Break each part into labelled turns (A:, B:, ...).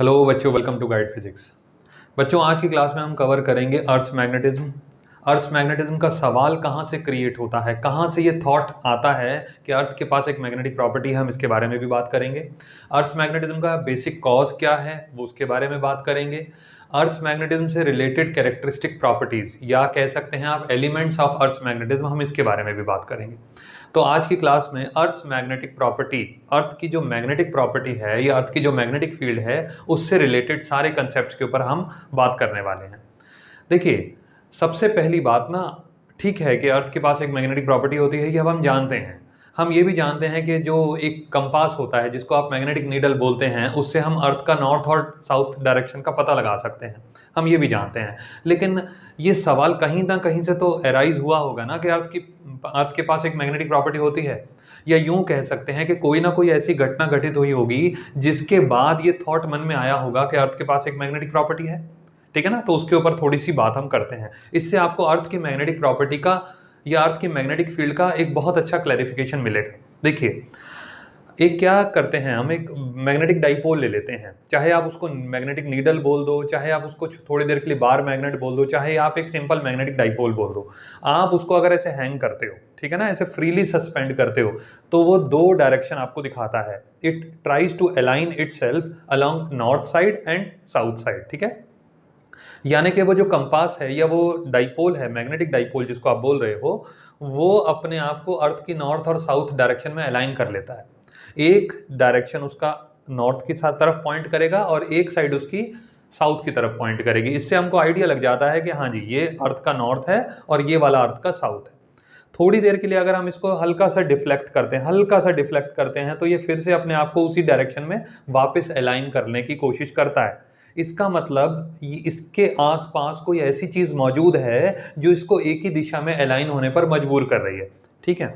A: Hello बच्चों, welcome to guide physics. बच्चों, आज की क्लास में हम कवर करेंगे अर्थ्स मैग्नेटिज्म। अर्थ्स मैग्नेटिज्म का सवाल कहाँ से क्रिएट होता है, कहाँ से ये थॉट आता है कि अर्थ के पास एक मैग्नेटिक प्रॉपर्टी है, हम इसके बारे में भी बात करेंगे। अर्थ्स मैग्नेटिज्म का बेसिक कॉज क्या है वो उसके बारे में बात करेंगे। अर्थ्स मैग्नेटिज्म से रिलेटेड कैरेक्टरिस्टिक प्रॉपर्टीज या कह सकते हैं आप एलिमेंट्स ऑफ अर्थ्स मैग्नेटिज्म, हम इसके बारे में भी बात करेंगे। तो आज की क्लास में अर्थ मैग्नेटिक प्रॉपर्टी, अर्थ की जो मैग्नेटिक प्रॉपर्टी है या अर्थ की जो मैग्नेटिक फील्ड है उससे रिलेटेड सारे कंसेप्ट्स के ऊपर हम बात करने वाले हैं। देखिए, सबसे पहली बात ना, ठीक है कि अर्थ के पास एक मैग्नेटिक प्रॉपर्टी होती है, ये अब हम जानते हैं। हम ये भी जानते हैं कि जो एक कंपास होता है जिसको आप मैग्नेटिक नीडल बोलते हैं, उससे हम अर्थ का नॉर्थ और साउथ डायरेक्शन का पता लगा सकते हैं, हम ये भी जानते हैं। लेकिन ये सवाल कहीं ना कहीं से तो अराइज हुआ होगा ना कि अर्थ के पास एक मैग्नेटिक प्रॉपर्टी होती है, या यूं कह सकते हैं कि कोई ना कोई ऐसी घटना घटित हुई होगी जिसके बाद ये थॉट मन में आया होगा कि अर्थ के पास एक मैग्नेटिक प्रॉपर्टी है। ठीक है ना, तो उसके ऊपर थोड़ी सी बात हम करते हैं। इससे आपको अर्थ की मैग्नेटिक प्रॉपर्टी का या अर्थ की मैग्नेटिक फील्ड का एक बहुत अच्छा क्लैरिफिकेशन मिलेगा। देखिए, एक क्या करते हैं, हम एक मैग्नेटिक डाइपोल ले लेते हैं, चाहे आप उसको मैग्नेटिक नीडल बोल दो, चाहे आप उसको थोड़ी देर के लिए बार मैग्नेट बोल दो, चाहे आप एक सिंपल मैग्नेटिक डाइपोल बोल दो। आप उसको अगर ऐसे हैंग करते हो, ठीक है ना, ऐसे फ्रीली सस्पेंड करते हो, तो वो दो डायरेक्शन आपको दिखाता है। It tries to align itself along north side and south side. ठीक है, यानी कि वो जो कंपास है या वो डाइपोल है, मैग्नेटिक डाइपोल जिसको आप बोल रहे हो, वो अपने आप को अर्थ की नॉर्थ और साउथ डायरेक्शन में अलाइन कर लेता है। एक डायरेक्शन उसका नॉर्थ की तरफ पॉइंट करेगा और एक साइड उसकी साउथ की तरफ पॉइंट करेगी। इससे हमको आइडिया लग जाता है कि हाँ जी, ये अर्थ का नॉर्थ है और ये वाला अर्थ का साउथ है। थोड़ी देर के लिए अगर हम इसको हल्का सा डिफ्लेक्ट करते हैं, हल्का सा डिफ्लेक्ट करते हैं, तो ये फिर से अपने आप को उसी डायरेक्शन में वापस अलाइन करने की कोशिश करता है। इसका मतलब इसके आसपास कोई ऐसी चीज मौजूद है जो इसको एक ही दिशा में अलाइन होने पर मजबूर कर रही है। ठीक है,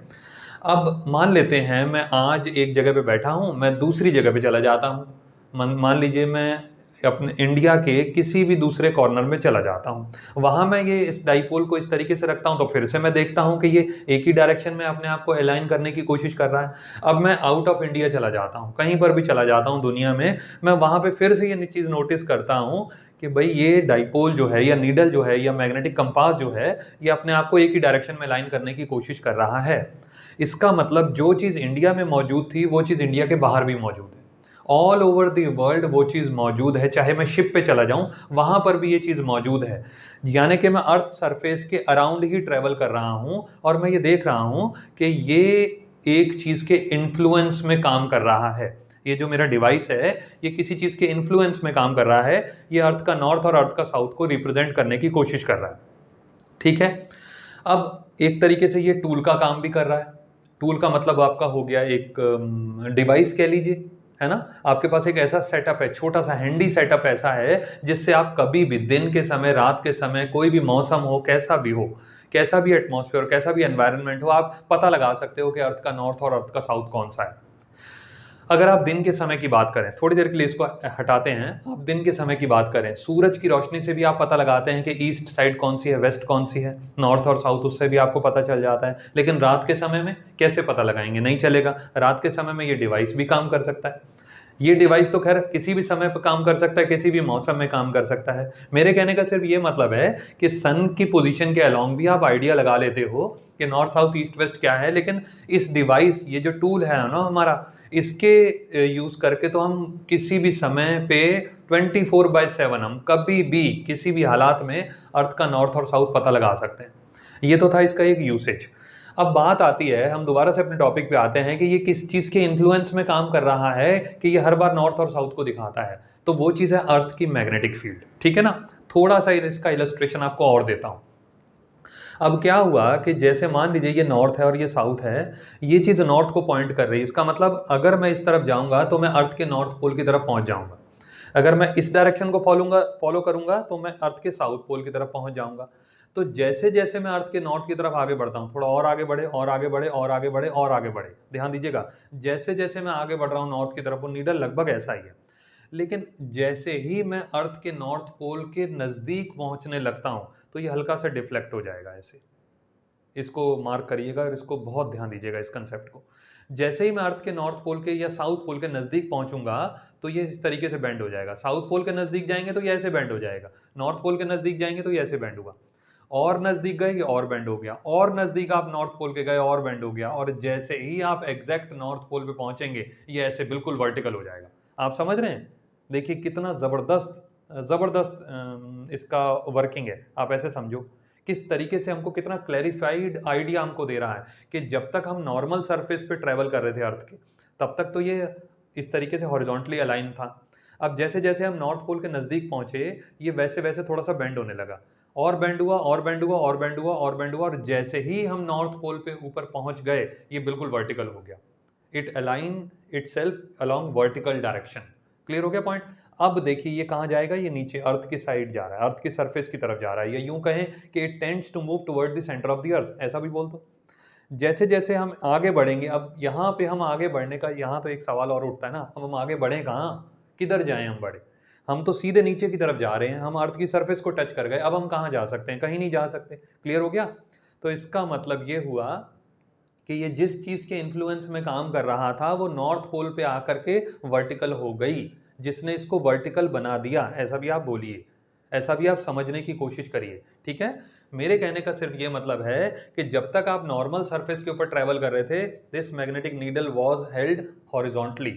A: अब मान लेते हैं मैं आज एक जगह पे बैठा हूं, मैं दूसरी जगह पे चला जाता हूं। मान लीजिए मैं अपने इंडिया के किसी भी दूसरे कॉर्नर में चला जाता हूं, वहां मैं ये इस डाइपोल को इस तरीके से रखता हूं, तो फिर से मैं देखता हूं कि ये एक ही डायरेक्शन में अपने आप को अलाइन करने की कोशिश कर रहा है। अब मैं आउट ऑफ इंडिया चला जाता हूं, कहीं पर भी चला जाता हूं दुनिया में, मैं वहां पे फिर से ये चीज नोटिस करता हूं कि भाई ये डाइपोल जो है या नीडल जो है या मैग्नेटिक कंपास जो है, ये अपने आप को एक ही डायरेक्शन में अलाइन करने की कोशिश कर रहा है। इसका मतलब जो चीज इंडिया में मौजूद थी वो चीज इंडिया के बाहर भी मौजूद है। ऑल ओवर द वर्ल्ड वो चीज मौजूद है, चाहे मैं शिप पे चला जाऊं वहां पर भी ये चीज मौजूद है। यानी कि मैं अर्थ सरफेस के अराउंड ही ट्रेवल कर रहा हूं और मैं ये देख रहा हूं कि ये एक चीज के इन्फ्लुएंस में काम कर रहा है। ये जो मेरा डिवाइस है ये किसी चीज के इन्फ्लुएंस में काम कर रहा है, ये अर्थ का नॉर्थ और अर्थ का साउथ को रिप्रेजेंट करने की कोशिश कर रहा है। ठीक है, अब एक तरीके से ये टूल का काम भी कर रहा है। टूल का मतलब आपका हो गया एक डिवाइस कह लीजिए, है ना। आपके पास एक ऐसा सेटअप है, छोटा सा हैंडी सेटअप ऐसा है जिससे आप कभी भी दिन के समय, रात के समय, कोई भी मौसम हो, कैसा भी हो, कैसा भी एटमॉस्फेयर, कैसा भी एनवायरनमेंट हो, आप पता लगा सकते हो कि अर्थ का नॉर्थ और अर्थ का साउथ कौन सा है। अगर आप दिन के समय की बात करें, थोड़ी देर के लिए इसको हटाते हैं, आप दिन के समय की बात करें, सूरज की रोशनी से भी आप पता लगाते हैं कि ईस्ट साइड कौन सी है, वेस्ट कौन सी है, नॉर्थ और साउथ, उससे भी आपको पता चल जाता है। लेकिन रात के समय में कैसे पता लगाएंगे, नहीं चलेगा। रात के समय में ये डिवाइस भी काम कर सकता है। ये डिवाइस तो खैर किसी भी समय पर काम कर सकता है, किसी भी मौसम में काम कर सकता है। मेरे कहने का सिर्फ ये मतलब है कि सन की पोजीशन के अलोंग भी आप आइडिया लगा लेते हो कि नॉर्थ साउथ ईस्ट वेस्ट क्या है। लेकिन इस डिवाइस, ये जो टूल है ना हमारा, इसके यूज करके तो हम किसी भी समय पे 24/7 हम कभी भी किसी भी हालात में अर्थ का नॉर्थ और साउथ पता लगा सकते हैं। ये तो था इसका एक यूसेज। अब बात आती है, हम दोबारा से अपने टॉपिक पे आते हैं कि ये किस चीज के इन्फ्लुएंस में काम कर रहा है कि ये हर बार नॉर्थ और साउथ को दिखाता है। तो वो चीज है अर्थ की मैग्नेटिक फील्ड। ठीक है ना, थोड़ा सा इसका इलस्ट्रेशन आपको और देता हूं। अब क्या हुआ कि जैसे मान लीजिए ये नॉर्थ है और ये साउथ है, ये चीज नॉर्थ को पॉइंट कर रही है। इसका मतलब अगर मैं इस तरफ जाऊंगा तो मैं अर्थ के नॉर्थ पोल की तरफ पहुंच जाऊंगा। अगर मैं इस डायरेक्शन को फॉलो करूंगा तो मैं अर्थ के साउथ पोल की तरफ पहुंच जाऊंगा। तो जैसे जैसे मैं अर्थ के नॉर्थ की तरफ आगे बढ़ता हूँ, थोड़ा और आगे बढ़े और आगे बढ़े और आगे बढ़े और आगे बढ़े, ध्यान दीजिएगा, जैसे जैसे मैं आगे बढ़ रहा हूँ नॉर्थ की तरफ, वो नीडल लगभग ऐसा ही है। लेकिन जैसे ही मैं अर्थ के नॉर्थ पोल के नजदीक पहुंचने लगता हूं तो ये हल्का सा डिफ्लेक्ट हो जाएगा ऐसे। इसको मार्क करिएगा और इसको बहुत ध्यान दीजिएगा इस कंसेप्ट को। जैसे ही मैं अर्थ के नॉर्थ पोल के या साउथ पोल के नजदीक पहुंचूंगा तो ये इस तरीके से बेंड हो जाएगा। साउथ पोल के नजदीक जाएंगे तो ये ऐसे बेंड हो जाएगा, नॉर्थ पोल के नजदीक जाएंगे तो ये ऐसे बेंड होगा, और नजदीक गए और बेंड हो गया, और नजदीक आप नॉर्थ पोल के गए और बेंड हो गया, और जैसे ही आप एग्जैक्ट नॉर्थ पोल पे पहुंचेंगे ये ऐसे बिल्कुल वर्टिकल हो जाएगा। आप समझ रहे हैं? देखिए कितना जबरदस्त जबरदस्त इसका वर्किंग है। आप ऐसे समझो किस तरीके से हमको कितना क्लैरिफाइड आइडिया हमको दे रहा है कि जब तक हम नॉर्मल सरफेस पे ट्रेवल कर रहे थे अर्थ के, तब तक तो ये इस तरीके से हॉरिजॉन्टली अलाइन था। अब जैसे जैसे हम नॉर्थ पोल के नजदीक पहुंचे ये वैसे वैसे थोड़ा सा बेंड होने लगा, और बेंड हुआ और बेंड हुआ और बेंड हुआ और बेंड हुआ, और जैसे ही हम नॉर्थ पोल पे ऊपर पहुंच गए ये बिल्कुल वर्टिकल हो गया। It align itself along vertical direction. Clear हो गया पॉइंट? अब देखिए ये कहाँ जाएगा, ये नीचे अर्थ की साइड जा रहा है, अर्थ की सरफेस की तरफ जा रहा है, या यूं कहें कि it tends to move toward the centre of the earth, ऐसा भी बोल दो। जैसे जैसे हम आगे बढ़ेंगे, अब यहाँ पे हम आगे बढ़ने का, यहाँ तो एक सवाल और उठता है ना, अब हम आगे बढ़े कहाँ, किधर जाएं हम बढ़े? हम तो सीधे नीचे की तरफ जा रहे हैं, हम अर्थ की सरफेस को टच कर गए, अब हम कहाँ जा सकते हैं? कहीं नहीं जा सकते। क्लियर हो गया? तो इसका मतलब ये हुआ कि ये जिस चीज के इन्फ्लुएंस में काम कर रहा था वो नॉर्थ पोल पे आकर के वर्टिकल हो गई, जिसने इसको वर्टिकल बना दिया, ऐसा भी आप बोलिए, ऐसा भी आप समझने की कोशिश करिए। ठीक है? मेरे कहने का सिर्फ ये मतलब है कि जब तक आप नॉर्मल सरफेस के ऊपर ट्रेवल कर रहे थे this magnetic needle was held horizontally,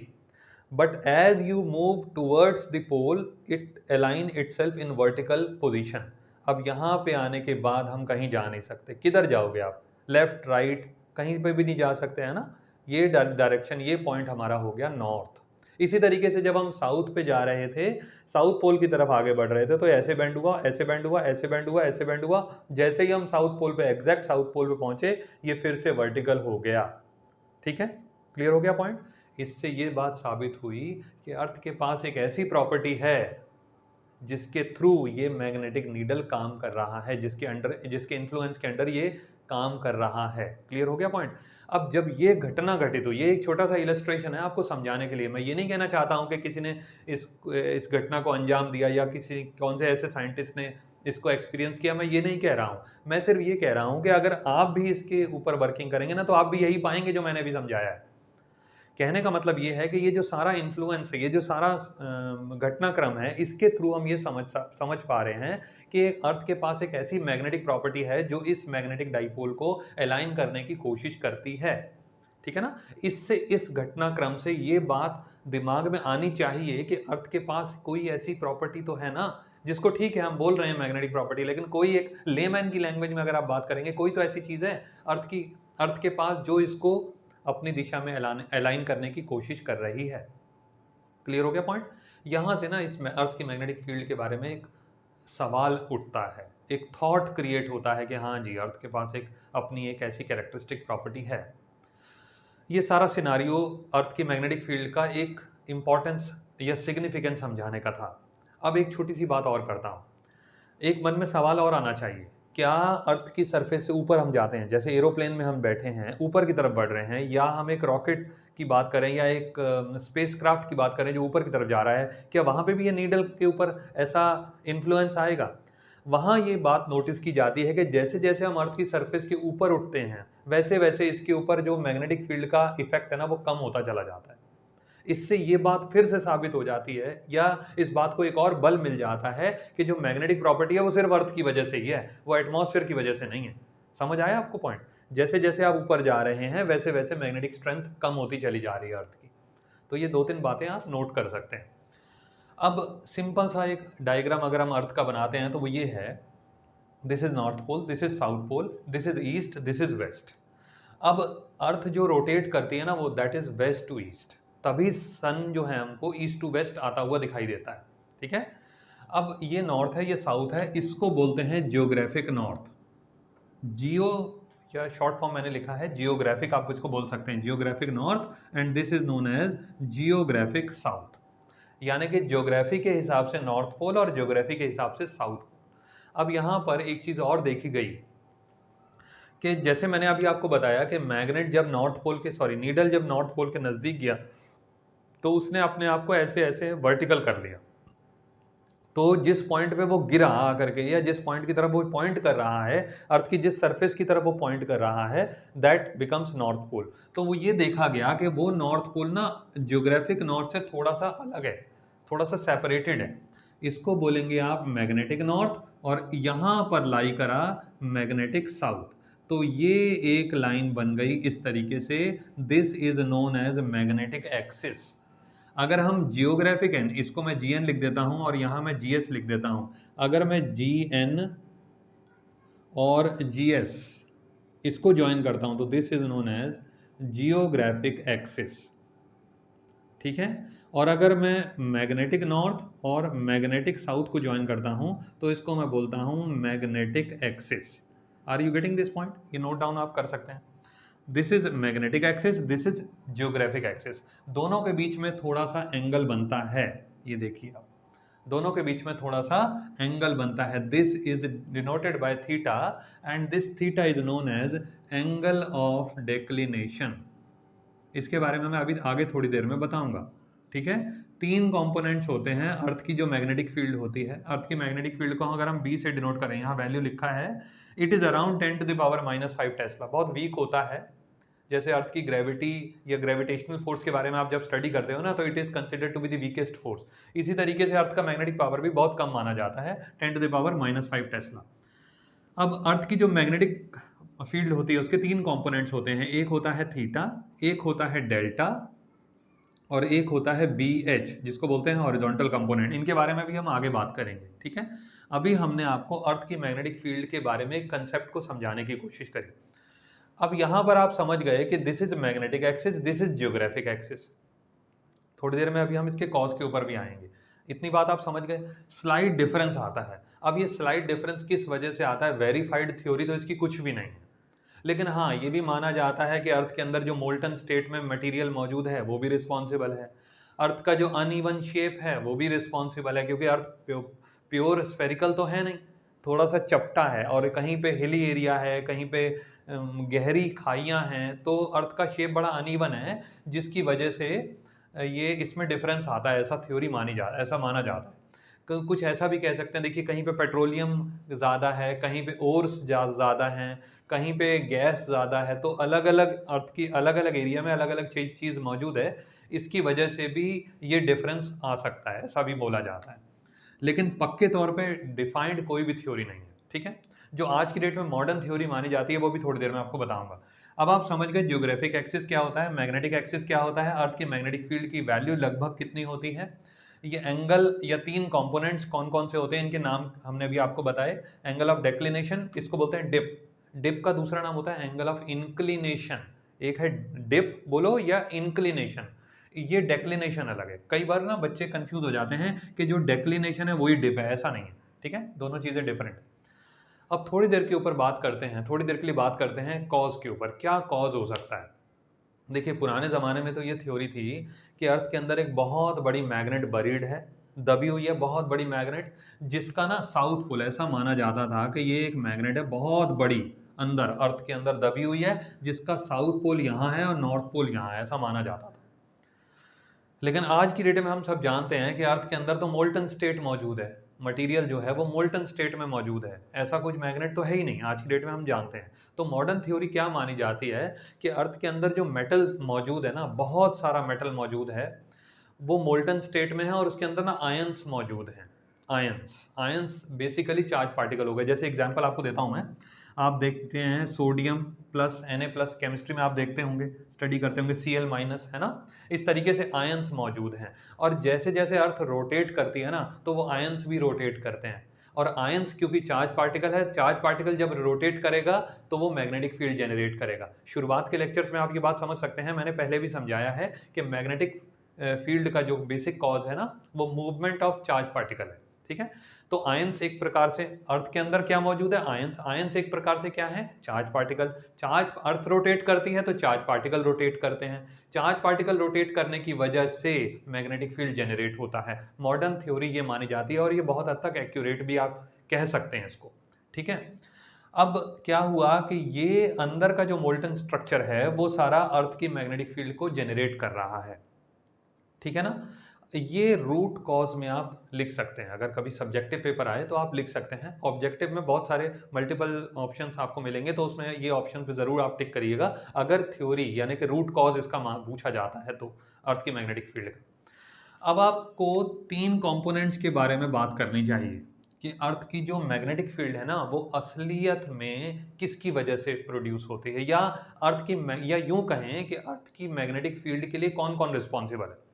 A: but as you move towards the pole it align itself in vertical position. अब यहाँ पे आने के बाद हम कहीं जा नहीं सकते। किधर जाओगे आप? लेफ्ट राइट कहीं पे भी नहीं जा सकते, है ना? ये डायरेक्शन, ये पॉइंट हमारा हो गया नॉर्थ। इसी तरीके से जब हम साउथ पे जा रहे थे, साउथ पोल की तरफ आगे बढ़ रहे थे, तो ऐसे बेंड हुआ, ऐसे बेंड हुआ, ऐसे बेंड हुआ, ऐसे बेंड हुआ, जैसे ही हम साउथ पोल पे, एग्जैक्ट साउथ पोल पे पहुंचे ये फिर से वर्टिकल हो गया। ठीक है? क्लियर हो गया पॉइंट? इससे ये बात साबित हुई कि अर्थ के पास एक ऐसी प्रॉपर्टी है जिसके थ्रू ये मैग्नेटिक नीडल काम कर रहा है, जिसके अंडर, जिसके इन्फ्लुएंस के अंडर ये काम कर रहा है। क्लियर हो गया पॉइंट? अब जब ये घटना घटित हुई, ये एक छोटा सा इलस्ट्रेशन है आपको समझाने के लिए। मैं ये नहीं कहना चाहता हूं कि किसी ने इस घटना को अंजाम दिया या किसी कौन से ऐसे साइंटिस्ट ने इसको एक्सपीरियंस किया, मैं ये नहीं कह रहा हूं। मैं सिर्फ ये कह रहा हूं कि अगर आप भी इसके ऊपर वर्किंग करेंगे ना तो आप भी यही पाएंगे जो मैंने भी समझाया है। कहने का मतलब ये है कि ये जो सारा इन्फ्लुएंस है, ये जो सारा घटनाक्रम है, इसके थ्रू हम ये समझ पा रहे हैं कि अर्थ के पास एक ऐसी मैग्नेटिक प्रॉपर्टी है जो इस मैग्नेटिक डाइपोल को अलाइन करने की कोशिश करती है। ठीक है ना? इससे, इस घटनाक्रम से ये बात दिमाग में आनी चाहिए कि अर्थ के पास कोई ऐसी प्रॉपर्टी तो है ना, जिसको, ठीक है हम बोल रहे हैं मैग्नेटिक प्रॉपर्टी, लेकिन कोई एक लेमैन की लैंग्वेज में अगर आप बात करेंगे, कोई तो ऐसी चीज है अर्थ के पास जो इसको अपनी दिशा में अलाइन करने की कोशिश कर रही है। क्लियर हो गया पॉइंट? यहां से ना इस अर्थ की मैग्नेटिक फील्ड के बारे में एक सवाल उठता है, एक थॉट क्रिएट होता है कि हाँ जी, अर्थ के पास एक अपनी एक ऐसी कैरेक्टरिस्टिक प्रॉपर्टी है। ये सारा सिनारियो अर्थ की मैग्नेटिक फील्ड का एक इंपॉर्टेंस या सिग्निफिकेंस समझाने का था। अब एक छोटी सी बात और करता हूं। एक मन में सवाल और आना चाहिए, क्या अर्थ की सरफेस से ऊपर हम जाते हैं, जैसे एरोप्लेन में हम बैठे हैं ऊपर की तरफ बढ़ रहे हैं, या हम एक रॉकेट की बात करें या एक स्पेसक्राफ्ट की बात करें जो ऊपर की तरफ जा रहा है, क्या वहां पे भी ये नीडल के ऊपर ऐसा इन्फ्लुएंस आएगा? वहां ये बात नोटिस की जाती है कि जैसे जैसे हम अर्थ की सरफेस के ऊपर उठते हैं वैसे वैसे इसके ऊपर जो मैग्नेटिक फील्ड का इफेक्ट है ना वो कम होता चला जाता है। इससे ये बात फिर से साबित हो जाती है, या इस बात को एक और बल मिल जाता है कि जो मैग्नेटिक प्रॉपर्टी है वो सिर्फ अर्थ की वजह से ही है, वो एटमॉस्फेयर की वजह से नहीं है। समझ आया आपको पॉइंट? जैसे जैसे आप ऊपर जा रहे हैं वैसे वैसे मैग्नेटिक स्ट्रेंथ कम होती चली जा रही है अर्थ की। तो ये दो तीन बातें आप नोट कर सकते हैं। अब सिंपल सा एक डायग्राम अगर हम अर्थ का बनाते हैं तो वो ये है, this is north pole, this is south pole, this is east, this is west. अब अर्थ जो रोटेट करती है ना वो that is west to east, तभी सन जो है हमको ईस्ट टू वेस्ट आता हुआ दिखाई देता है। ठीक है? अब ये नॉर्थ है, ये साउथ है, इसको बोलते हैं जियोग्राफिक नॉर्थ। जियो या शॉर्ट फॉर्म मैंने लिखा है जियोग्राफिक, आप इसको बोल सकते हैं geographic north, and this is known as geographic south. यानी कि ज्योग्राफी के हिसाब से नॉर्थ पोल और ज्योग्राफी के हिसाब से साउथ पोल। अब यहां पर एक चीज और देखी गई कि जैसे मैंने अभी आपको बताया कि मैग्नेट जब नॉर्थ पोल के नीडल जब नॉर्थ पोल के नजदीक गया तो उसने अपने आप को ऐसे ऐसे वर्टिकल कर लिया। तो जिस पॉइंट पे वो गिरा आकर के, या जिस पॉइंट की तरफ वो पॉइंट कर रहा है, अर्थ की जिस सरफेस की तरफ वो पॉइंट कर रहा है, दैट बिकम्स नॉर्थ पोल। तो वो ये देखा गया कि वो नॉर्थ पोल ना ज्योग्राफिक नॉर्थ से थोड़ा सा अलग है, थोड़ा सा सेपरेटेड है। इसको बोलेंगे आप मैग्नेटिक नॉर्थ, और यहां पर लाई करा मैग्नेटिक साउथ। तो ये एक लाइन बन गई इस तरीके से, this is known as magnetic axis. अगर हम जियोग्राफिक एन, इसको मैं जी एन लिख देता हूं और यहां मैं जी एस लिख देता हूं। अगर मैं जी एन और जी एस इसको ज्वाइन करता हूं तो this is known as geographic axis, ठीक है। और अगर मैं मैग्नेटिक नॉर्थ और मैग्नेटिक साउथ को ज्वाइन करता हूं तो इसको मैं बोलता हूं magnetic axis. Are you getting this point? ये नोट डाउन आप कर सकते हैं। This is magnetic axis, this is geographic axis. दोनों के बीच में थोड़ा सा एंगल बनता है, ये देखिए आप, दोनों के बीच में थोड़ा सा एंगल बनता है। This is denoted by theta, and this theta is known as angle of declination. इसके बारे में मैं अभी आगे थोड़ी देर में बताऊंगा, ठीक है। तीन कंपोनेंट्स होते हैं अर्थ की जो मैग्नेटिक फील्ड होती है। अर्थ की मैग्नेटिक फील्ड को अगर हम बी से डिनोट करें, यहाँ वैल्यू लिखा है, इट इज अराउंड 10⁻⁻5 टेस्ला। बहुत वीक होता है। जैसे अर्थ की ग्रेविटी या ग्रेविटेशनल फोर्स के बारे में आप जब स्टडी करते हो ना, तो it is considered to be the weakest force. इसी तरीके से अर्थ का मैग्नेटिक पावर भी बहुत कम माना जाता है, 10⁻⁻5 टेस्ला। अब अर्थ की जो मैग्नेटिक फील्ड होती है उसके तीन कंपोनेंट्स होते हैं। एक होता है थीटा, एक होता है डेल्टा, और एक होता है बी एच, जिसको बोलते हैं हॉरिजॉन्टल कंपोनेंट। इनके बारे में भी हम आगे बात करेंगे, ठीक है। अभी हमने आपको अर्थ की मैग्नेटिक फील्ड के बारे में एक कंसेप्ट को समझाने की कोशिश करी। अब यहां पर आप समझ गए कि this is magnetic axis, this is geographic axis. थोड़ी देर में अभी हम इसके कॉज के ऊपर भी आएंगे। इतनी बात आप समझ गए। स्लाइड डिफरेंस आता है। अब ये स्लाइड डिफरेंस किस वजह से आता है? वेरीफाइड थ्योरी तो इसकी कुछ भी नहीं है, लेकिन हाँ ये भी माना जाता है कि अर्थ के अंदर जो मोल्टन स्टेट में मटेरियल मौजूद है वो भी रिस्पॉन्सिबल है। अर्थ का जो अनइवन शेप है वो भी रिस्पॉन्सिबल है, क्योंकि अर्थ प्योर स्फेरिकल तो है नहीं, थोड़ा सा चपटा है, और कहीं पे हिली एरिया है, कहीं पे गहरी खाइयां हैं, तो अर्थ का शेप बड़ा अनइवन है, जिसकी वजह से ये इसमें डिफरेंस आता है, ऐसा माना जाता है। कुछ ऐसा भी कह सकते हैं, देखिए कहीं पे पेट्रोलियम ज़्यादा है, कहीं पे ओर्स ज़्यादा हैं, कहीं पे गैस ज़्यादा है, तो अलग अलग अर्थ की अलग अलग एरिया में अलग अलग चीज़ मौजूद है। इसकी वजह से भी ये डिफरेंस आ सकता है, ऐसा भी बोला जाता है, लेकिन पक्के तौर पे डिफाइंड कोई भी थ्योरी नहीं है, ठीक है। जो आज की डेट में मॉडर्न थ्योरी मानी जाती है वो भी थोड़ी देर में आपको बताऊंगा। अब आप समझ गए जियोग्राफिक एक्सिस क्या होता है, मैग्नेटिक एक्सिस क्या होता है, अर्थ की मैग्नेटिक फील्ड की वैल्यू लगभग कितनी होती है, ये एंगल या तीन कंपोनेंट्स कौन कौन से होते हैं, इनके नाम हमने अभी आपको बताए। एंगल ऑफ डेक्लिनेशन, इसको बोलते हैं डिप। डिप का दूसरा नाम होता है एंगल ऑफ इंक्लिनेशन। एक है डिप बोलो या इंक्लिनेशन, ये डेक्लिनेशन अलग है। कई बार ना बच्चे कंफ्यूज हो जाते हैं कि जो डेक्लिनेशन है वही डिप है, ऐसा नहीं है, ठीक है, दोनों चीजें डिफरेंट। अब थोड़ी देर के ऊपर बात करते हैं, थोड़ी देर के लिए बात करते हैं कॉज के ऊपर। क्या कॉज हो सकता है? देखिए पुराने ज़माने में तो ये थ्योरी थी कि अर्थ के अंदर एक बहुत बड़ी मैग्नेट बरीड है, दबी हुई है, बहुत बड़ी मैग्नेट, जिसका ना साउथ पोल, ऐसा माना जाता था कि ये एक मैग्नेट है बहुत बड़ी, अंदर अर्थ के अंदर दबी हुई है, जिसका साउथ पोल यहाँ है और नॉर्थ पोल यहाँ है, ऐसा माना जाता था। लेकिन आज की डेट में हम सब जानते हैं कि अर्थ के अंदर तो मोल्टन स्टेट मौजूद है, मटेरियल जो है वो मोल्टन स्टेट में मौजूद है, ऐसा कुछ मैग्नेट तो है ही नहीं आज की डेट में, हम जानते हैं। तो मॉडर्न थ्योरी क्या मानी जाती है कि अर्थ के अंदर जो मेटल मौजूद है ना, बहुत सारा मेटल मौजूद है, वो मोल्टन स्टेट में है, और उसके अंदर ना आयंस मौजूद हैं। आयंस बेसिकली चार्ज पार्टिकल हो गए। जैसे एग्जांपल आपको देता हूं मैं, आप देखते हैं सोडियम प्लस Na+, केमिस्ट्री में आप देखते होंगे, स्टडी करते होंगे, Cl- है ना, इस तरीके से आयंस मौजूद हैं। और जैसे जैसे अर्थ रोटेट करती है ना, तो वो आयंस भी रोटेट करते हैं। और आयंस क्योंकि चार्ज पार्टिकल है, चार्ज पार्टिकल जब रोटेट करेगा तो वो मैग्नेटिक फील्ड जनरेट करेगा। शुरुआत के लेक्चर्स में आप ये बात समझ सकते हैं, मैंने पहले भी समझाया है कि मैग्नेटिक फील्ड का जो बेसिक कॉज है ना, वो मूवमेंट ऑफ चार्ज पार्टिकल है, ठीक है। तो आयंस एक प्रकार से अर्थ के अंदर क्या मौजूद है, आयंस एक प्रकार से क्या है, charge particle. Charge earth rotate करती है तो चार्ज पार्टिकल रोटेट करते हैं, चार्ज पार्टिकल रोटेट करने की वजह से मैग्नेटिक फील्ड जनरेट होता है। मॉडर्न थ्योरी ये मानी जाती है, और ये बहुत हद तक एक्यूरेट भी आप कह सकते हैं इसको, ठीक है। अब क्या हुआ कि ये अंदर का जो मोल्टन स्ट्रक्चर है वो सारा अर्थ की मैग्नेटिक फील्ड को जनरेट कर रहा है, ठीक है ना। ये रूट कॉज में आप लिख सकते हैं, अगर कभी सब्जेक्टिव पेपर आए तो आप लिख सकते हैं। ऑब्जेक्टिव में बहुत सारे मल्टीपल ऑप्शंस आपको मिलेंगे, तो उसमें ये ऑप्शन पे ज़रूर आप टिक करिएगा अगर थ्योरी यानी कि रूट कॉज इसका पूछा जाता है तो अर्थ की मैग्नेटिक फील्ड का। अब आपको 3 कंपोनेंट्स के बारे में बात करनी चाहिए कि अर्थ की जो मैग्नेटिक फील्ड है ना वो असलियत में किसकी वजह से प्रोड्यूस होती है, या अर्थ की या यूं कहें कि अर्थ की मैग्नेटिक फील्ड के लिए कौन कौन रिस्पॉन्सिबल है।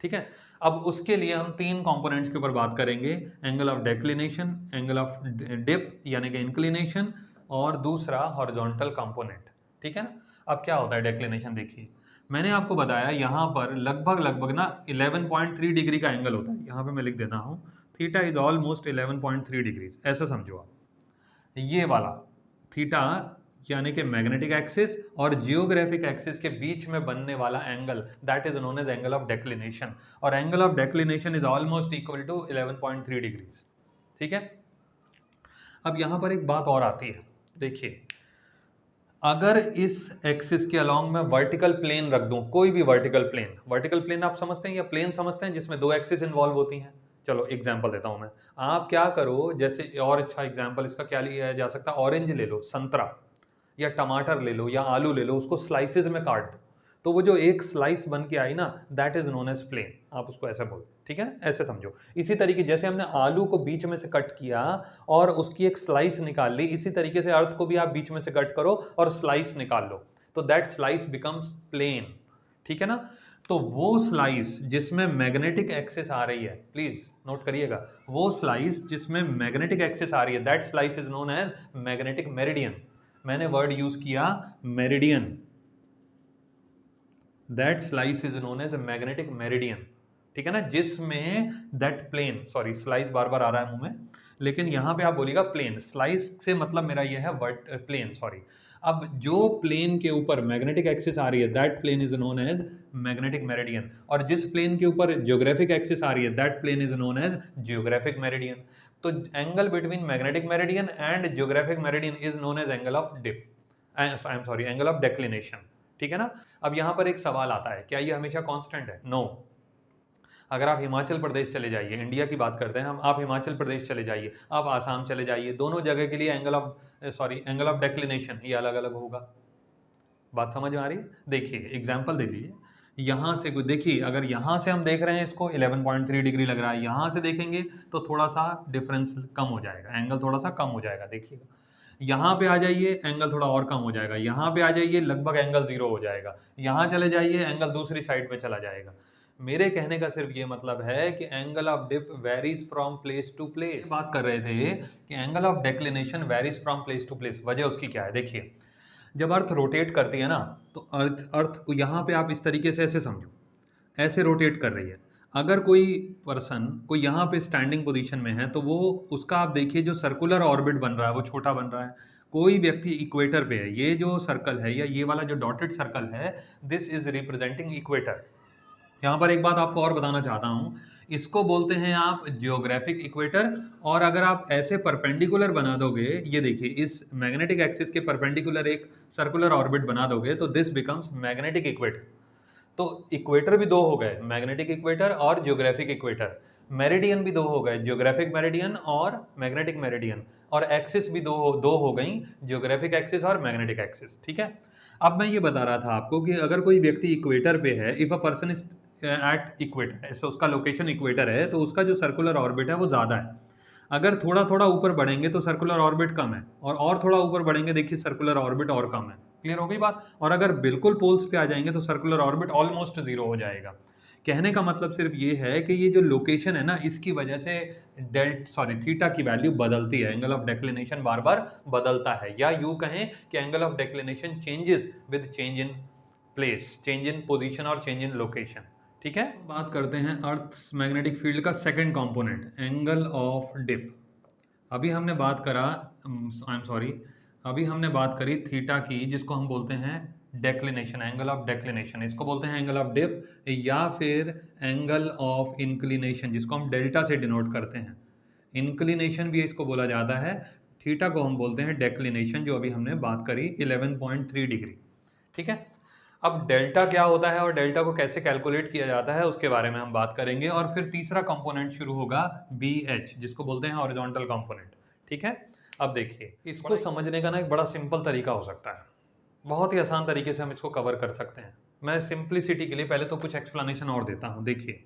A: ठीक है, अब उसके लिए हम 3 कंपोनेंट्स के ऊपर बात करेंगे, angle of declination, angle of dip यानी कि इंक्लिनेशन, और दूसरा हॉरिजॉन्टल कंपोनेंट। ठीक है ना। अब क्या होता है डेक्लिनेशन, देखिए मैंने आपको बताया यहाँ पर लगभग लगभग ना 11.3 डिग्री का एंगल होता है। यहाँ पे मैं लिख देता हूँ, थीटा इज ऑलमोस्ट 11.3 डिग्रीज, ऐसा समझो आप। ये वाला थीटा यानी कि मैग्नेटिक एक्सिस और जियोग्राफिक एक्सिस के बीच में बनने वाला angle, that is known as angle of declination, और angle of declination is almost equal to 11.3 degrees. ठीक है। अब यहां पर एक बात और आती है, देखिए अगर इस एक्सिस के अलोंग में वर्टिकल प्लेन रख दूं, कोई भी वर्टिकल प्लेन आप समझते हैं या प्लेन समझते हैं जिसमें 2 एक्सिस इन्वॉल्व होती हैं। चलो एग्जांपल देता हूं मैं, आप क्या करो, जैसे और अच्छा एग्जांपल इसका क्या लिया जा सकता है, ऑरेंज ले लो, संतरा या टमाटर ले लो या आलू ले लो, उसको स्लाइसेस में काट दो, तो वो जो एक स्लाइस बन के आई ना, that is known as plane, आप उसको ऐसे बोलो। ठीक है ना, ऐसे समझो। इसी तरीके जैसे हमने आलू को बीच में से कट किया और उसकी एक स्लाइस निकाल ली, इसी तरीके से अर्थ को भी आप बीच में से कट करो और स्लाइस निकाल लो, तो दैट स्लाइस बिकम्स प्लेन। ठीक है ना। तो वो स्लाइस जिसमें मैग्नेटिक एक्सिस आ रही है, प्लीज नोट करिएगा, वो स्लाइस जिसमें मैग्नेटिक एक्सिस आ रही है, that slice is known as magnetic meridian. मैंने वर्ड यूज किया meridian, that slice is known as magnetic meridian. ठीक है ना, जिसमें दैट प्लेन, सॉरी स्लाइस बार बार आ रहा है मुंह में, लेकिन यहां पे आप बोलिएगा प्लेन, स्लाइस से मतलब मेरा ये है वर्ट प्लेन, सॉरी। अब जो प्लेन के ऊपर मैग्नेटिक एक्सिस आ रही है, that plane is known as magnetic meridian, और जिस प्लेन के ऊपर जियोग्राफिक एक्सिस आ रही है, that plane is known as geographic meridian. तो angle between magnetic meridian and geographic meridian is known as angle of dip, I am sorry, angle of declination. ठीक है ना। अब यहां पर एक सवाल आता है, क्या ये हमेशा कांस्टेंट है? नो। अगर आप हिमाचल प्रदेश चले जाइए, इंडिया की बात करते हैं हम, आप हिमाचल प्रदेश चले जाइए, आप आसाम चले जाइए, दोनों जगह के लिए एंगल ऑफ डेक्लिनेशन ये अलग अलग होगा। बात समझ में आ रही है? देखिए एग्जाम्पल दे दीजिए, यहां से देखिए, अगर यहां से हम देख रहे हैं इसको 11.3 डिग्री लग रहा है, यहां से देखेंगे तो थोड़ा सा डिफरेंस कम हो जाएगा, एंगल थोड़ा सा कम हो जाएगा। देखिएगा यहाँ पे आ जाइए, एंगल थोड़ा और कम हो जाएगा, यहाँ पे आ जाइए लगभग एंगल 0 हो जाएगा, यहाँ चले जाइए एंगल दूसरी साइड में चला जाएगा। मेरे कहने का सिर्फ ये मतलब है कि angle of dip varies from place to place. बात कर रहे थे कि angle of declination varies from place to place, वजह उसकी क्या है? देखिए जब अर्थ रोटेट करती है ना, तो अर्थ को यहाँ पे आप इस तरीके से ऐसे समझो, ऐसे रोटेट कर रही है। अगर कोई पर्सन कोई यहाँ पे स्टैंडिंग पोजीशन में है, तो वो उसका आप देखिए जो सर्कुलर ऑर्बिट बन रहा है वो छोटा बन रहा है। कोई व्यक्ति इक्वेटर पे है, ये जो सर्कल है या ये वाला जो डॉटेड सर्कल है, दिस इज रिप्रेजेंटिंग इक्वेटर। यहाँ पर एक बात आपको और बताना चाहता हूँ, इसको बोलते हैं आप जियोग्राफिक इक्वेटर, और अगर आप ऐसे परपेंडिकुलर बना दोगे, ये देखिए इस मैग्नेटिक एक्सिस के परपेंडिकुलर एक सर्कुलर ऑर्बिट बना दोगे, तो दिस बिकम्स मैग्नेटिक इक्वेटर। तो इक्वेटर भी 2 हो गए, मैग्नेटिक इक्वेटर और जियोग्राफिक इक्वेटर। मेरिडियन भी 2 हो गए, जियोग्राफिक मेरिडियन और मैग्नेटिक मेरिडियन, और एक्सिस भी दो हो गई, जियोग्राफिक एक्सिस और मैग्नेटिक एक्सिस। ठीक है। अब मैं ये बता रहा था आपको कि अगर कोई व्यक्ति इक्वेटर पे है, if a person is eight equator, ऐसे उसका लोकेशन इक्वेटर है, तो उसका जो सर्कुलर ऑर्बिट है वो ज़्यादा है। अगर थोड़ा थोड़ा ऊपर बढ़ेंगे तो सर्कुलर ऑर्बिट कम है, और थोड़ा ऊपर बढ़ेंगे देखिए सर्कुलर ऑर्बिट और कम है। क्लियर हो गई बात? और अगर बिल्कुल पोल्स पे आ जाएंगे तो सर्कुलर ऑर्बिट ऑलमोस्ट 0 हो जाएगा। कहने का मतलब सिर्फ ये है कि ये जो लोकेशन है ना, इसकी वजह से थीटा की वैल्यू बदलती है, एंगल ऑफ डेक्लिनेशन बार बार बदलता है, या यूं कहें कि angle of declination changes with change in place, change in position और चेंज इन लोकेशन। ठीक है। बात करते हैं अर्थ मैग्नेटिक फील्ड का second component, angle of dip. अभी हमने बात करा, आई एम सॉरी, अभी हमने बात करी थीटा की, जिसको हम बोलते हैं डेक्लिनेशन, एंगल ऑफ डेक्लिनेशन, इसको बोलते हैं एंगल ऑफ डिप, या फिर एंगल ऑफ इंक्लिनेशन, जिसको हम डेल्टा से डिनोट करते हैं। इंक्लिनेशन भी इसको बोला जाता है। थीटा को हम बोलते हैं डेक्लिनेशन, जो अभी हमने बात करी 11.3 डिग्री। ठीक है। अब डेल्टा क्या होता है और डेल्टा को कैसे कैलकुलेट किया जाता है उसके बारे में हम बात करेंगे, और फिर तीसरा कंपोनेंट शुरू होगा BH, जिसको बोलते हैं हॉरिजॉन्टल कंपोनेंट। ठीक है, अब देखिए इसको समझने का ना एक बड़ा सिंपल तरीका हो सकता है, बहुत ही आसान तरीके से हम इसको कवर कर सकते हैं। मैं सिंप्लिसिटी के लिए पहले तो कुछ एक्सप्लेनेशन और देता हूँ। देखिए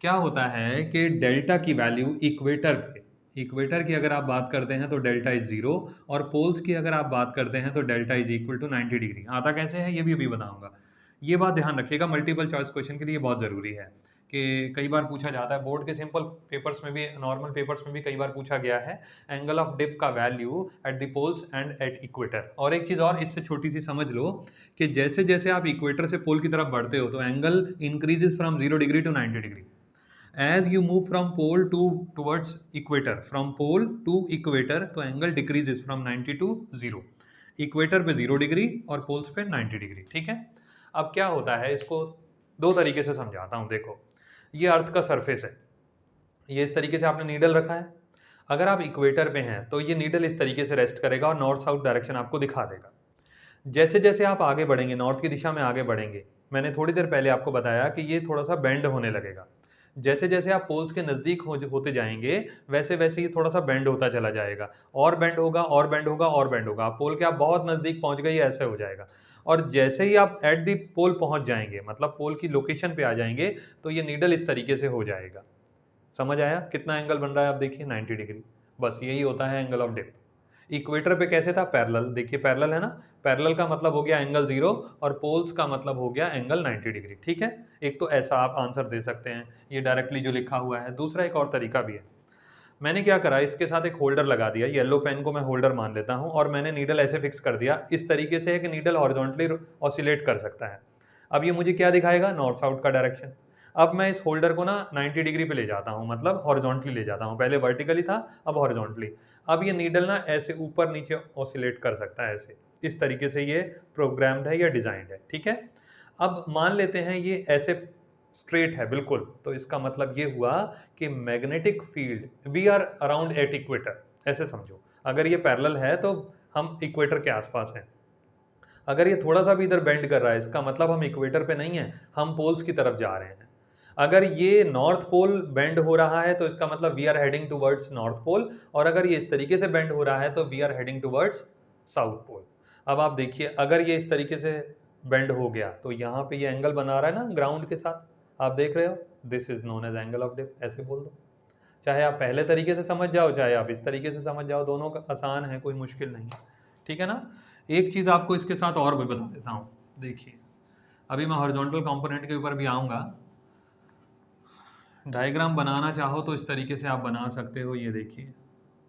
A: क्या होता है कि डेल्टा की वैल्यू इक्वेटर पे, इक्वेटर की अगर आप बात करते हैं तो डेल्टा इज 0, और पोल्स की अगर आप बात करते हैं तो delta is equal to 90 degree. आता कैसे है ये भी अभी बताऊंगा। ये बात ध्यान रखिएगा, मल्टीपल चॉइस क्वेश्चन के लिए बहुत ज़रूरी है कि कई बार पूछा जाता है, बोर्ड के सिंपल पेपर्स में भी, नॉर्मल पेपर्स में भी कई बार पूछा गया है एंगल ऑफ डिप का value at the poles and at equator. और एक चीज़ और इससे छोटी सी समझ लो कि जैसे जैसे आप इक्वेटर से पोल की तरफ बढ़ते हो तो angle increases from 0 degree to 90 degree. as you move from pole to towards equator, from pole to equator, तो angle decreases from 90 to 0। Equator पे 0 डिग्री और पोल्स पे 90 डिग्री। ठीक है, अब क्या होता है इसको दो तरीके से समझाता हूँ। देखो ये अर्थ का सरफेस है, ये इस तरीके से आपने नीडल रखा है। अगर आप इक्वेटर पे हैं तो ये नीडल इस तरीके से रेस्ट करेगा और नॉर्थ साउथ डायरेक्शन आपको दिखा देगा। जैसे जैसे आप आगे बढ़ेंगे, नॉर्थ की दिशा में आगे बढ़ेंगे, मैंने थोड़ी देर पहले आपको बताया कि ये थोड़ा सा बेंड होने लगेगा। जैसे जैसे आप पोल्स के नज़दीक होते जाएंगे वैसे वैसे ये थोड़ा सा बेंड होता चला जाएगा, और बेंड होगा और बेंड होगा और बेंड होगा। आप पोल के आप बहुत नज़दीक पहुंच गए ऐसे हो जाएगा, और जैसे ही आप एट दी पोल पहुंच जाएंगे, मतलब पोल की लोकेशन पे आ जाएंगे, तो ये नीडल इस तरीके से हो जाएगा। समझ आया कितना एंगल बन रहा है? आप देखिए 90 डिग्री, बस यही होता है एंगल ऑफ डिप। इक्वेटर पे कैसे था? पैरेलल। देखिए पैरेलल है ना, पैरेलल का मतलब हो गया एंगल 0 और पोल्स का मतलब हो गया एंगल 90 डिग्री। ठीक है, एक तो ऐसा आप आंसर दे सकते हैं, ये डायरेक्टली जो लिखा हुआ है। दूसरा एक और तरीका भी है, मैंने क्या करा, इसके साथ एक होल्डर लगा दिया, येलो पेन को मैं होल्डर मान लेता हूं, और मैंने नीडल ऐसे फिक्स कर दिया इस तरीके से है कि नीडल हॉरिजॉन्टली ऑसिलेट कर सकता है। अब ये मुझे क्या दिखाएगा? नॉर्थ साउथ का डायरेक्शन। अब मैं इस होल्डर को ना 90 डिग्री पे ले जाता हूँ, मतलब हॉरिजॉन्टली ले जाता हूँ, पहले वर्टिकली था अब हॉरिजॉन्टली। अब ये नीडल ना ऐसे ऊपर नीचे ऑसिलेट कर सकता है, ऐसे इस तरीके से ये प्रोग्राम्ड है या डिजाइंड है। ठीक है, अब मान लेते हैं ये ऐसे स्ट्रेट है बिल्कुल, तो इसका मतलब ये हुआ कि magnetic field we are around at equator, ऐसे समझो। अगर ये पैरेलल है तो हम इक्वेटर के आसपास हैं। अगर ये थोड़ा सा भी इधर बेंड कर रहा है, इसका मतलब हम इक्वेटर पे नहीं है, हम पोल्स की तरफ जा रहे हैं। अगर ये नॉर्थ पोल बेंड हो रहा है तो इसका मतलब we are heading towards north pole, और अगर ये इस तरीके से बेंड हो रहा है तो we are heading towards south pole. अब आप देखिए अगर ये इस तरीके से बेंड हो गया तो यहाँ पे ये एंगल बना रहा है ना ग्राउंड के साथ, आप देख रहे हो, this is known as angle of dip, ऐसे बोल दो। चाहे आप पहले तरीके से समझ जाओ चाहे आप इस तरीके से समझ जाओ, दोनों का आसान है, कोई मुश्किल नहीं। ठीक है ना, एक चीज़ आपको इसके साथ और भी बता देता हूँ। देखिए अभी मैं हॉरिजॉन्टल कंपोनेंट के ऊपर भी आऊँगा। डायग्राम बनाना चाहो तो इस तरीके से आप बना सकते हो। ये देखिए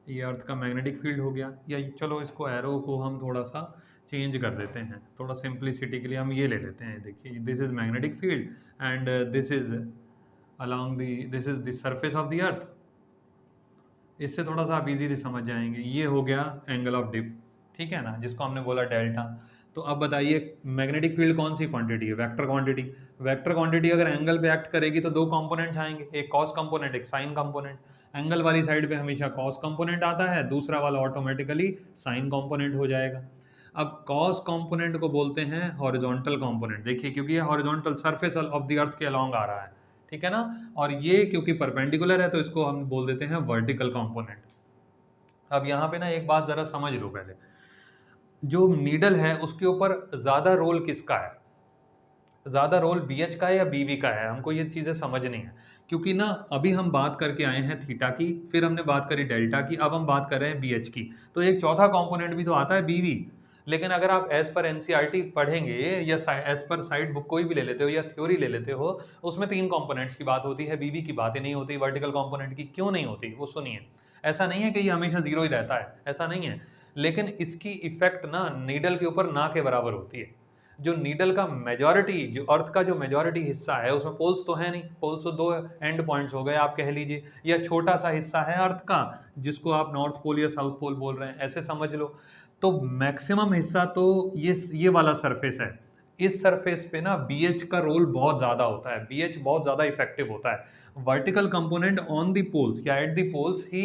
A: ये अर्थ का मैग्नेटिक फील्ड हो गया, या चलो इसको एरो को हम थोड़ा सा चेंज कर देते हैं, थोड़ा सिंप्लिसिटी के लिए हम ये ले लेते हैं। देखिए this is magnetic field and this is along the, this is the surface of the अर्थ। इससे थोड़ा सा आप इजीली समझ जाएंगे। ये हो गया एंगल ऑफ डिप, ठीक है ना, जिसको हमने बोला डेल्टा। तो अब बताइए मैग्नेटिक फील्ड कौन सी क्वांटिटी है? Vector quantity. वेक्टर क्वांटिटी अगर एंगल पे एक्ट करेगी तो दो कंपोनेंट्स आएंगे, एक कॉस कंपोनेंट एक साइन कंपोनेंट। एंगल वाली साइड पे हमेशा कॉस कंपोनेंट आता है, दूसरा वाला ऑटोमेटिकली साइन कंपोनेंट हो जाएगा। अब कॉस कंपोनेंट को बोलते हैं हॉरिजॉन्टल कंपोनेंट, देखिए क्योंकि ये हॉरिजॉन्टल सरफेस ऑफ द अर्थ के अलोंग आ रहा है, ठीक है ना, और ये क्योंकि परपेंडिकुलर है तो इसको हम बोल देते हैं वर्टिकल कंपोनेंट। अब यहाँ पे ना एक बात जरा समझ लो, पहले जो नीडल है उसके ऊपर ज्यादा रोल किसका है? ज्यादा रोल BH का है या BV का है? हमको ये चीजें समझनी है, क्योंकि ना अभी हम बात करके आए हैं थीटा की, फिर हमने बात करी डेल्टा की, अब हम बात कर रहे हैं BH की। तो एक चौथा कंपोनेंट भी तो आता है BV। लेकिन अगर आप एज पर NCERT पढ़ेंगे या एज पर साइड बुक कोई भी ले लेते हो या थ्योरी ले लेते हो, उसमें 3 कंपोनेंट्स की बात होती है, BV की बात ही नहीं होती, वर्टिकल कंपोनेंट की। क्यों नहीं होती वो सुनिए। ऐसा नहीं है कि ये हमेशा 0 ही रहता है, ऐसा नहीं है, लेकिन इसकी इफेक्ट ना नीडल के ऊपर ना के बराबर होती है। जो नीडल का मेजॉरिटी, जो अर्थ का जो मेजॉरिटी हिस्सा है उसमें पोल्स तो है नहीं, पोल्स तो 2 एंड पॉइंट्स हो गए आप कह लीजिए, या छोटा सा हिस्सा है अर्थ का जिसको आप नॉर्थ पोल या साउथ पोल बोल रहे हैं, ऐसे समझ लो। तो मैक्सिमम हिस्सा तो ये वाला सरफेस है। इस सरफेस पे ना BH का रोल बहुत ज्यादा होता है, BH बहुत ज्यादा इफेक्टिव होता है। Vertical component on the poles या एट द पोल्स ही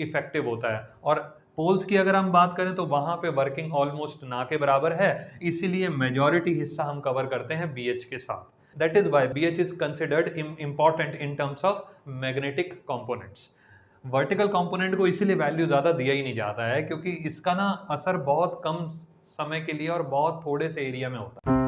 A: इफेक्टिव होता है, और पोल्स की अगर हम बात करें तो वहां पे वर्किंग ऑलमोस्ट ना के बराबर है, इसीलिए मेजॉरिटी हिस्सा हम कवर करते हैं BH के साथ। That is why BH is considered important in terms of magnetic components. Vertical component को इसीलिए वैल्यू ज्यादा दिया ही नहीं जाता है क्योंकि इसका ना असर बहुत कम समय के लिए और बहुत थोड़े से एरिया में होता है।